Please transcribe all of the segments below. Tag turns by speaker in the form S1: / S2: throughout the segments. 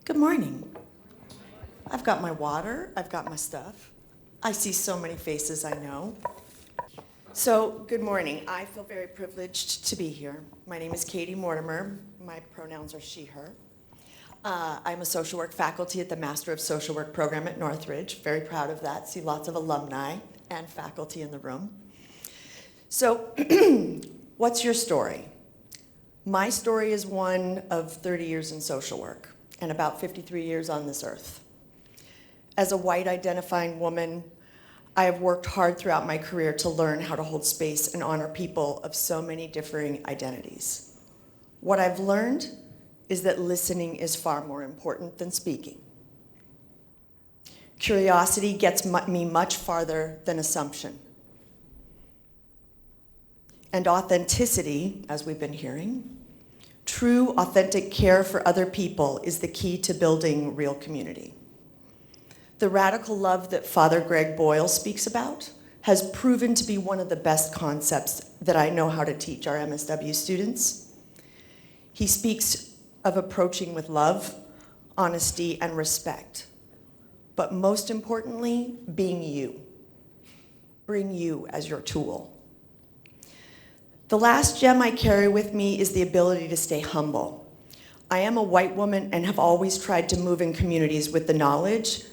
S1: Good morning. I've got my water, I've got my stuff. I see so many faces I know. So, good morning. I feel very privileged to be here. My name is Katie Mortimer. My pronouns are she, her. I'm a social work faculty at the Master of Social Work program at Northridge. Very proud of that. See lots of alumni and faculty in the room. So, what's your story? My story is one of 30 years in social work and about 53 years on this earth. As a white identifying woman, I have worked hard throughout my career to learn how to hold space and honor people of so many differing identities. What I've learned is that listening is far more important than speaking. Curiosity gets me much farther than assumption. And authenticity, as we've been hearing, true, authentic care for other people is the key to building real community. The radical love that Father Greg Boyle speaks about has proven to be one of the best concepts that I know how to teach our MSW students. He speaks of approaching with love, honesty, and respect, but most importantly, being you. Bring you as your tool. The last gem I carry with me is the ability to stay humble. I am a white woman and have always tried to move in communities with the knowledge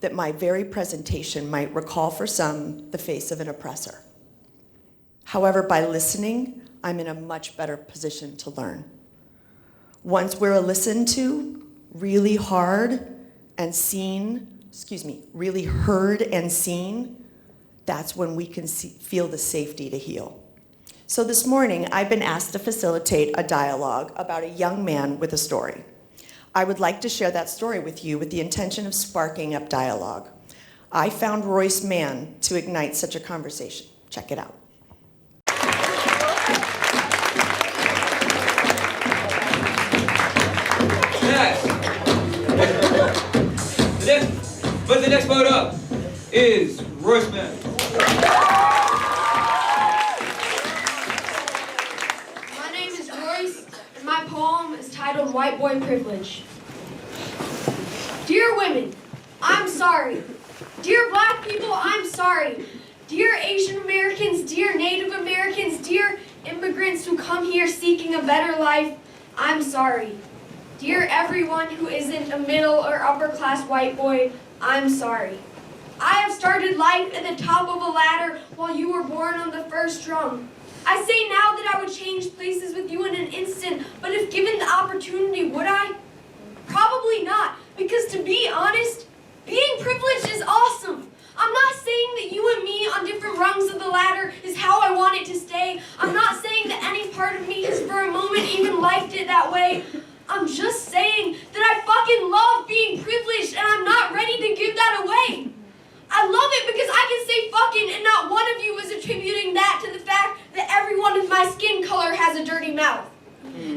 S1: that my very presentation might recall for some the face of an oppressor. However, by listening, I'm in a much better position to learn. Once we're listened to, really heard and seen, that's when we can feel the safety to heal. So this morning, I've been asked to facilitate a dialogue about a young man with a story. I would like to share that story with you with the intention of sparking up dialogue. I found Royce Mann to ignite such a conversation. Check it out.
S2: The next vote up is Royce Mann.
S3: My poem is titled White Boy Privilege. Dear women, I'm sorry. Dear black people, I'm sorry. Dear Asian Americans, dear Native Americans, dear immigrants who come here seeking a better life, I'm sorry. Dear everyone who isn't a middle or upper class white boy, I'm sorry. I have started life at the top of a ladder while you were born on the first rung. I say now that I would change places with you in an instant, but if given the opportunity, would I? Probably not, because to be honest, being privileged is awesome. I'm not saying that you and me on different rungs of the ladder is how I want it to stay. I'm not saying that any part of me has for a moment even liked it that way. I'm just saying that I fucking love being privileged and I'm not ready to give that away. I love it because I can say fucking and not one of you is attributing that to the fact that everyone with my skin color has a dirty mouth.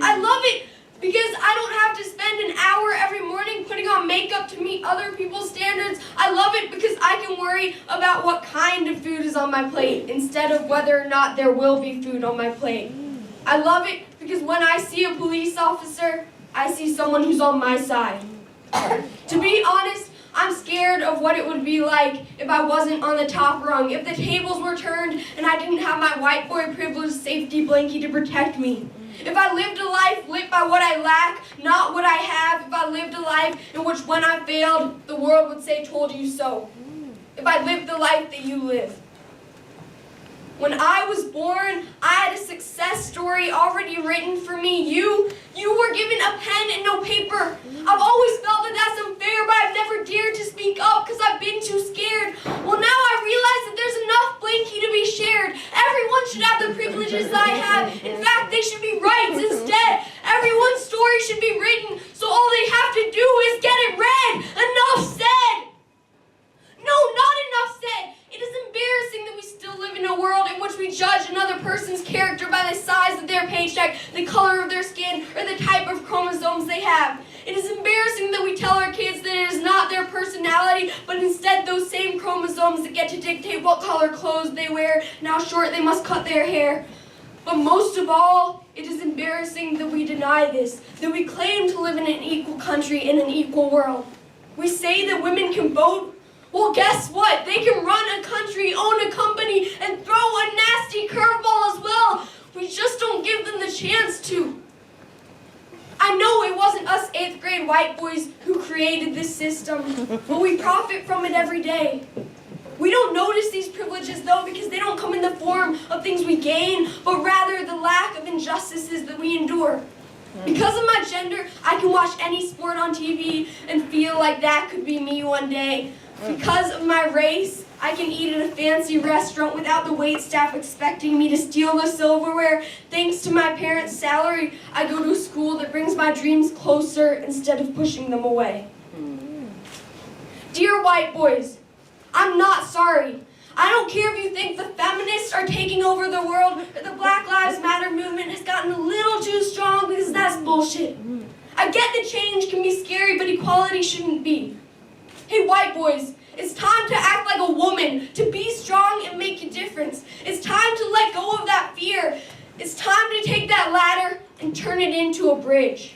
S3: I love it because I don't have to spend an hour every morning putting on makeup to meet other people's standards. I love it because I can worry about what kind of food is on my plate instead of whether or not there will be food on my plate. I love it because when I see a police officer, I see someone who's on my side. To be honest, I'm scared of what it would be like if I wasn't on the top rung, if the tables were turned and I didn't have my white boy privilege safety blanket to protect me. If I lived a life lit by what I lack, not what I have, if I lived a life in which when I failed, the world would say, told you so. If I lived the life that you live. When I was born, I had a success story already written for me. You were given a pen and no paper. I've always felt that that's unfair, but I've never dared to speak up because I've been too scared. Well, now I realize that there's enough blankie to be shared. Everyone should have the privileges that I have. In fact, they should be rights instead. Everyone's story should be written, so all they have to do is get it read. Enough said. No, not enough said. It is embarrassing that we still live in a world in which we judge another person's character by the size of their paycheck, the color of their skin, or the type of chromosomes they have. It is embarrassing that we tell our kids that it is not their personality, but instead those same chromosomes that get to dictate what color clothes they wear and how short they must cut their hair. But most of all, it is embarrassing that we deny this, that we claim to live in an equal country in an equal world. We say that women can vote. Well, guess what? They can run a country, own a company, and throw a nasty curveball as well. We just don't give them the chance to. I know it wasn't us 8th grade white boys who created this system, but we profit from it every day. We don't notice these privileges, though, because they don't come in the form of things we gain, but rather the lack of injustices that we endure. Because of my gender, I can watch any sport on TV and feel like that could be me one day. Because of my race, I can eat at a fancy restaurant without the waitstaff expecting me to steal the silverware. Thanks to my parents' salary, I go to a school that brings my dreams closer instead of pushing them away. Dear white boys, I'm not sorry. I don't care if you think the feminists are taking over the world or the Black Lives Matter movement has gotten a little too strong, because that's bullshit. I get that change can be scary, but equality shouldn't be. Hey, white boys, it's time to act like a woman, to be strong and make a difference. It's time to let go of that fear. It's time to take that ladder and turn it into a bridge.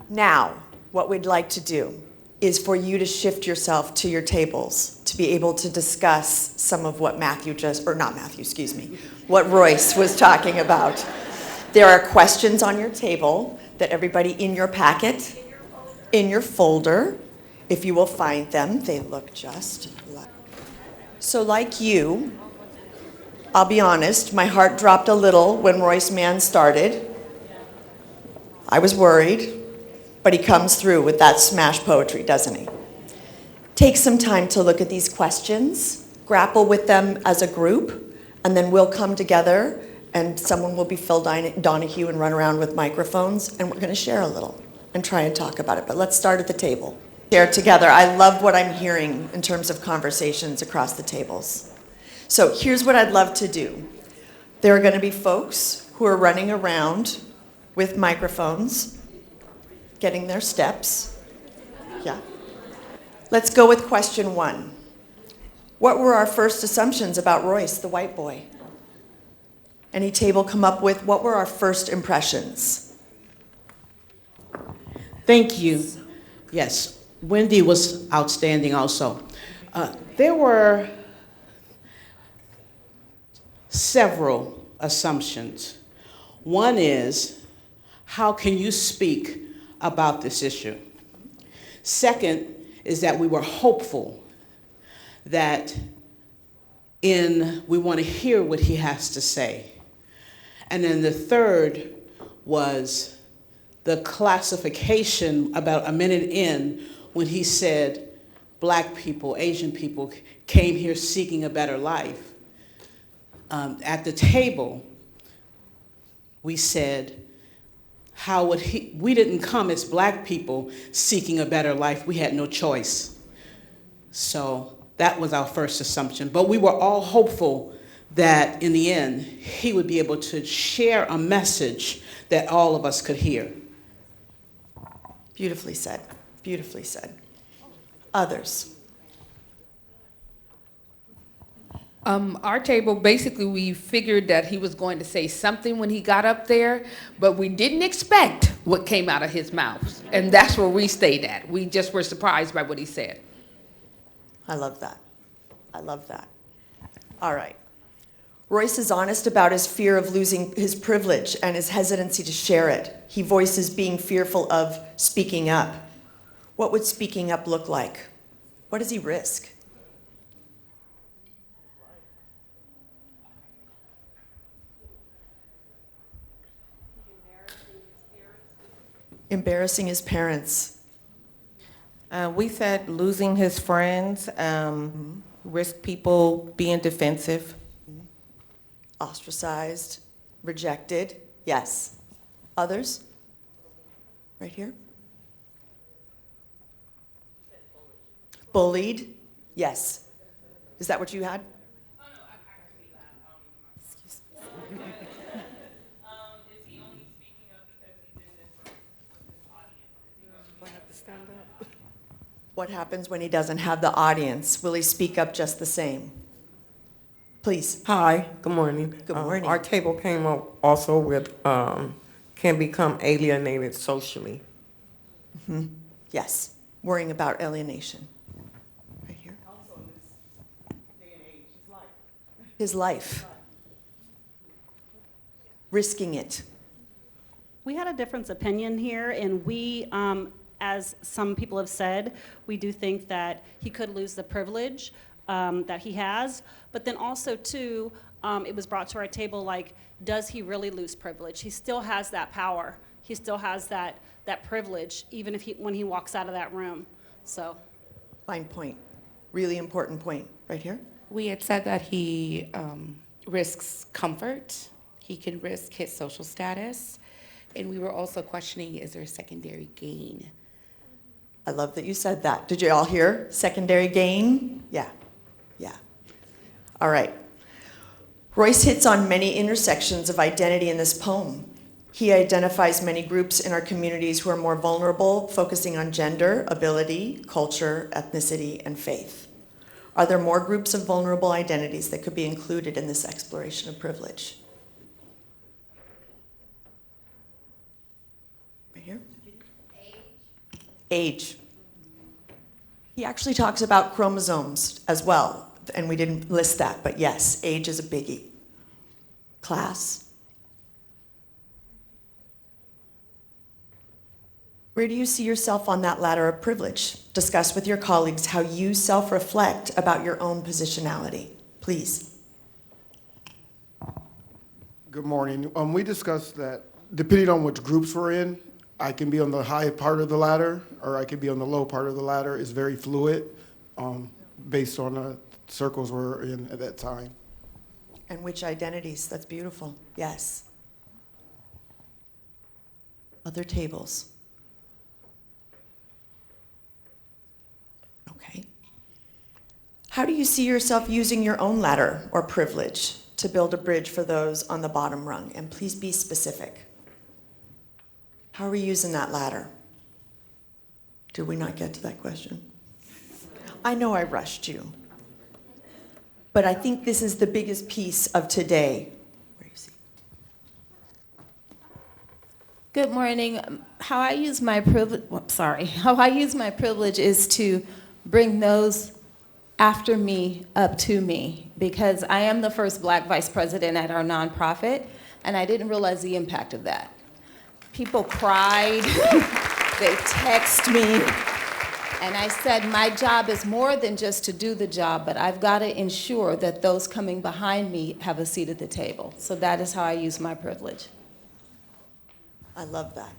S1: Now, what we'd like to do is for you to shift yourself to your tables to be able to discuss some of what what Royce was talking about. There are questions on your table that everybody in your packet, in your folder, if you will find them, they look just like. So like you, I'll be honest, my heart dropped a little when Royce Mann started. I was worried. But he comes through with that smash poetry, doesn't he? Take some time to look at these questions, grapple with them as a group, and then we'll come together and someone will be Phil Donahue and run around with microphones, and we're going to share a little and try and talk about it. But let's start at the table. Share together. I love what I'm hearing in terms of conversations across the tables. So here's what I'd love to do. There are going to be folks who are running around with microphones, getting their steps. Yeah. Let's go with question 1. What were our first assumptions about Royce, the white boy? Any table come up with what were our first impressions?
S4: Thank you. Yes, Wendy was outstanding also. There were several assumptions. One is, how can you speak about this issue? Second is that we were hopeful that we want to hear what he has to say. And then the third was the classification about a minute in when he said Black people, Asian people came here seeking a better life. At the table, we said, we didn't come as Black people seeking a better life. We had no choice. So that was our first assumption. But we were all hopeful that in the end, he would be able to share a message that all of us could hear.
S1: Beautifully said. Beautifully said. Others?
S5: Our table, basically, we figured that he was going to say something when he got up there, but we didn't expect what came out of his mouth. And that's where we stayed at. We just were surprised by what he said.
S1: I love that. I love that. All right. Royce is honest about his fear of losing his privilege and his hesitancy to share it. He voices being fearful of speaking up. What would speaking up look like? What does he risk? Embarrassing his parents.
S6: We said losing his friends, risk people being defensive.
S1: Ostracized, rejected, yes. Others? Right here? Bullied, yes. Is that what you had?
S7: Oh, no, I can see that. Excuse me. Is he only speaking up because he's in this room with this audience?
S6: Do I have to stand up?
S1: What happens when he doesn't have the audience? Will he speak up just the same? Please.
S8: Hi, good morning.
S1: Good morning.
S8: Our table came up also with can become alienated socially.
S1: Yes, worrying about alienation. Right here. His life. Risking it.
S9: We had a difference opinion here, and we, as some people have said, we do think that he could lose the privilege that he has. But then also, too, it was brought to our table, like, does he really lose privilege? He still has that power. He still has that privilege, even if when he walks out of that room. So,
S1: Fine point. Really important point. Right here.
S10: We had said that he risks comfort. He can risk his social status. And we were also questioning, is there a secondary gain?
S1: I love that you said that. Did you all hear? Secondary gain? Yeah. Yeah. All right. Royce hits on many intersections of identity in this poem. He identifies many groups in our communities who are more vulnerable, focusing on gender, ability, culture, ethnicity, and faith. Are there more groups of vulnerable identities that could be included in this exploration of privilege? Right here. Age. He actually talks about chromosomes as well, and we didn't list that, but yes, age is a biggie. Class. Where do you see yourself on that ladder of privilege? Discuss with your colleagues how you self-reflect about your own positionality. Please.
S11: Good morning. We discussed that depending on which groups we're in, I can be on the high part of the ladder or I can be on the low part of the ladder. It's very fluid based on the circles we're in at that time.
S1: And which identities? That's beautiful. Yes. Other tables. Okay. How do you see yourself using your own ladder or privilege to build a bridge for those on the bottom rung? And please be specific. How are we using that ladder? Did we not get to that question? I know I rushed you. But I think this is the biggest piece of today. Where is he?
S12: Good morning. How I use my privilege, How I use my privilege is to bring those after me up to me, because I am the first Black vice president at our nonprofit, and I didn't realize the impact of that. People cried, they text me, and I said, my job is more than just to do the job, but I've got to ensure that those coming behind me have a seat at the table. So that is how I use my privilege.
S1: I love that.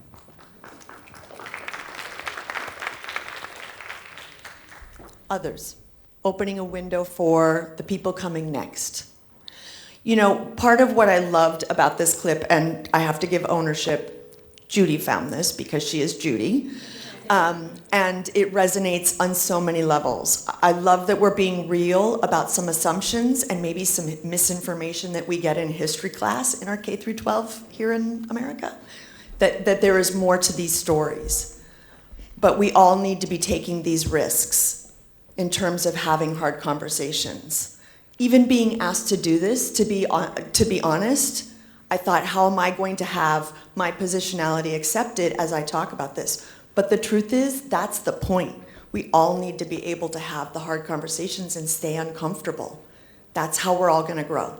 S1: Others, opening a window for the people coming next. You know, part of what I loved about this clip, and I have to give ownership, Judy found this because she is Judy, and it resonates on so many levels. I love that we're being real about some assumptions and maybe some misinformation that we get in history class in our K through 12 here in America, that there is more to these stories. But we all need to be taking these risks in terms of having hard conversations. Even being asked to do this, to be honest, I thought, how am I going to have my positionality accepted as I talk about this? But the truth is, that's the point. We all need to be able to have the hard conversations and stay uncomfortable. That's how we're all gonna grow.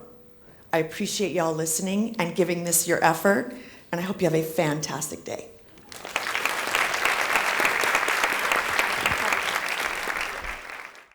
S1: I appreciate y'all listening and giving this your effort, and I hope you have a fantastic day.